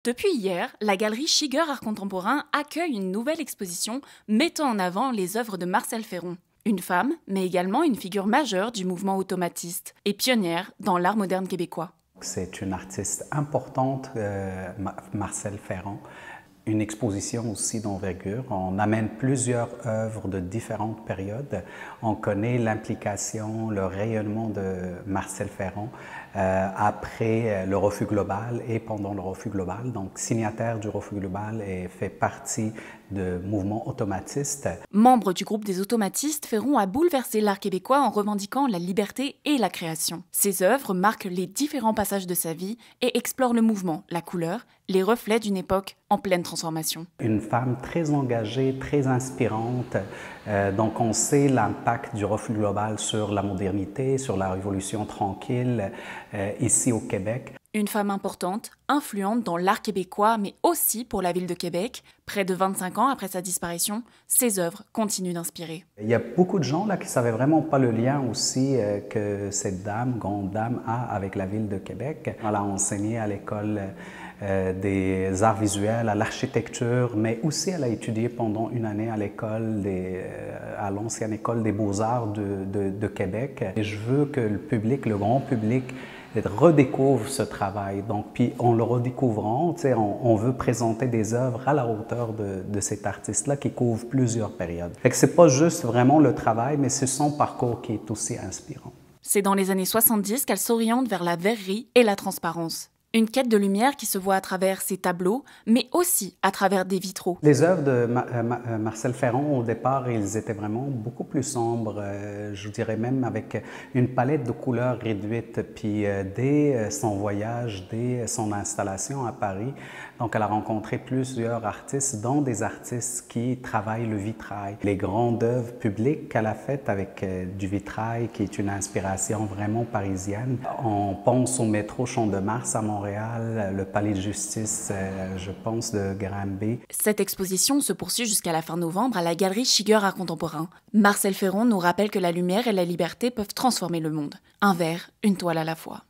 Depuis hier, la galerie Schigger Art Contemporain accueille une nouvelle exposition mettant en avant les œuvres de Marcel Ferron. Une femme, mais également une figure majeure du mouvement automatiste et pionnière dans l'art moderne québécois. C'est une artiste importante, Marcel Ferron. Une exposition aussi d'envergure. On amène plusieurs œuvres de différentes périodes. On connaît l'implication, le rayonnement de Marcel Ferron après le refus global et pendant le refus global. Donc, signataire du refus global et fait partie de mouvements automatistes. Membre du groupe des automatistes, Ferron a bouleversé l'art québécois en revendiquant la liberté et la création. Ses œuvres marquent les différents passages de sa vie et explorent le mouvement, la couleur, les reflets d'une époque en pleine transformation. Une femme très engagée, très inspirante. Donc on sait l'impact du refus global sur la modernité, sur la révolution tranquille ici au Québec. Une femme importante, influente dans l'art québécois, mais aussi pour la ville de Québec. Près de 25 ans après sa disparition, ses œuvres continuent d'inspirer. Il y a beaucoup de gens là qui ne savaient vraiment pas le lien aussi que cette dame, grande dame, a avec la ville de Québec. Elle a enseigné à l'école des arts visuels, à l'architecture, mais aussi elle a étudié pendant une année à l'école, à l'ancienne école des beaux-arts de Québec. Et je veux que le public, le grand public, redécouvre ce travail. Donc, puis en le redécouvrant, on veut présenter des œuvres à la hauteur de cet artiste-là qui couvre plusieurs périodes. Fait que c'est pas juste vraiment le travail, mais c'est son parcours qui est aussi inspirant. C'est dans les années 70 qu'elle s'oriente vers la verrerie et la transparence. Une quête de lumière qui se voit à travers ses tableaux, mais aussi à travers des vitraux. Les œuvres de Marcel Ferron, au départ, ils étaient vraiment beaucoup plus sombres, je dirais même avec une palette de couleurs réduite. Puis dès son voyage, dès son installation à Paris, donc elle a rencontré plusieurs artistes, dont des artistes qui travaillent le vitrail. Les grandes œuvres publiques qu'elle a faites avec du vitrail, qui est une inspiration vraiment parisienne. On pense au métro Champ-de-Mars à Montréal, le palais de justice, je pense, de Granby. Cette exposition se poursuit jusqu'à la fin novembre à la galerie Schigger Art Contemporain. Marcel Ferron nous rappelle que la lumière et la liberté peuvent transformer le monde. Un verre, une toile à la fois.